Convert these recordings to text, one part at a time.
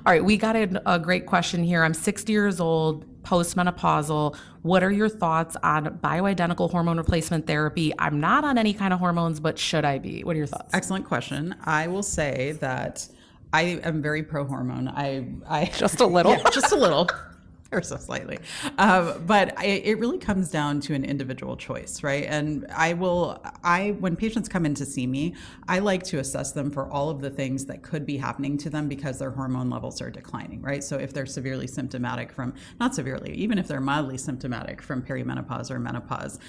All right, we got a great question here. I'm 60 years old, postmenopausal. What are your thoughts on bioidentical hormone replacement therapy? I'm not on any kind of hormones, but should I be? What are your thoughts? Excellent question. I will say that I am very pro hormone. I Just a little? Yeah, just a little. Or so slightly. But it really comes down to an individual choice, right? And when patients come in to see me, I like to assess them for all of the things that could be happening to them because their hormone levels are declining, right? So if they're severely symptomatic not severely, even if they're mildly symptomatic from perimenopause or menopause,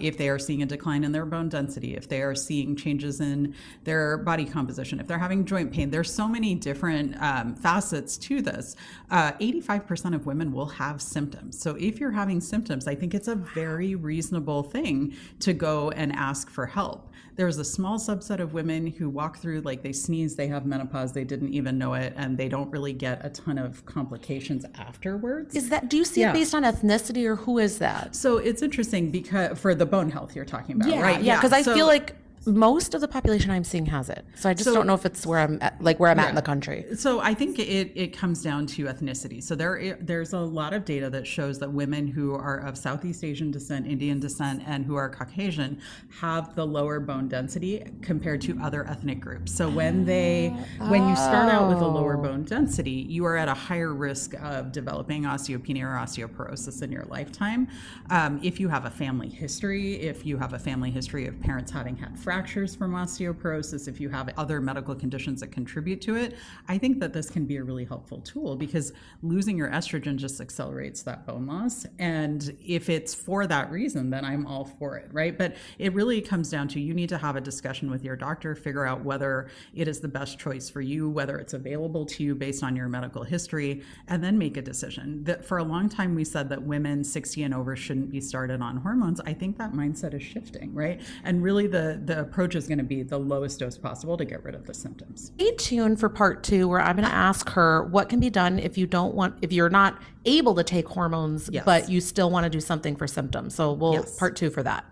if they are seeing a decline in their bone density, if they are seeing changes in their body composition, if they're having joint pain, there's so many different facets to this. 85% of women will have symptoms. So if you're having symptoms, I think it's a very reasonable thing to go and ask for help. There's a small subset of women who walk through, like they sneeze, they have menopause, they didn't even know it, and they don't really get a ton of complications afterwards. Do you see it based on ethnicity, or who is that? So it's interesting because for the bone health you're talking about, right? Yeah, because I feel like most of the population I'm seeing has it. So I just don't know if it's where I'm at, at in the country. So I think it comes down to ethnicity. So there's a lot of data that shows that women who are of Southeast Asian descent, Indian descent, and who are Caucasian have the lower bone density compared to other ethnic groups. So when you start out with a lower bone density, you are at a higher risk of developing osteopenia or osteoporosis in your lifetime. If you have a family history, of parents having had fractures from osteoporosis, if you have other medical conditions that contribute to it, I think that this can be a really helpful tool because losing your estrogen just accelerates that bone loss. And if it's for that reason, then I'm all for it, right? But it really comes down to you need to have a discussion with your doctor, figure out whether it is the best choice for you, whether it's available to you based on your medical history, and then make a decision. That for a long time, we said that women 60 and over shouldn't be started on hormones. I think that mindset is shifting, right? And really the approach is going to be the lowest dose possible to get rid of the symptoms. Stay tuned for part 2, where I'm going to ask her what can be done if you're not able to take hormones, but you still want to do something for symptoms. So part 2 for that.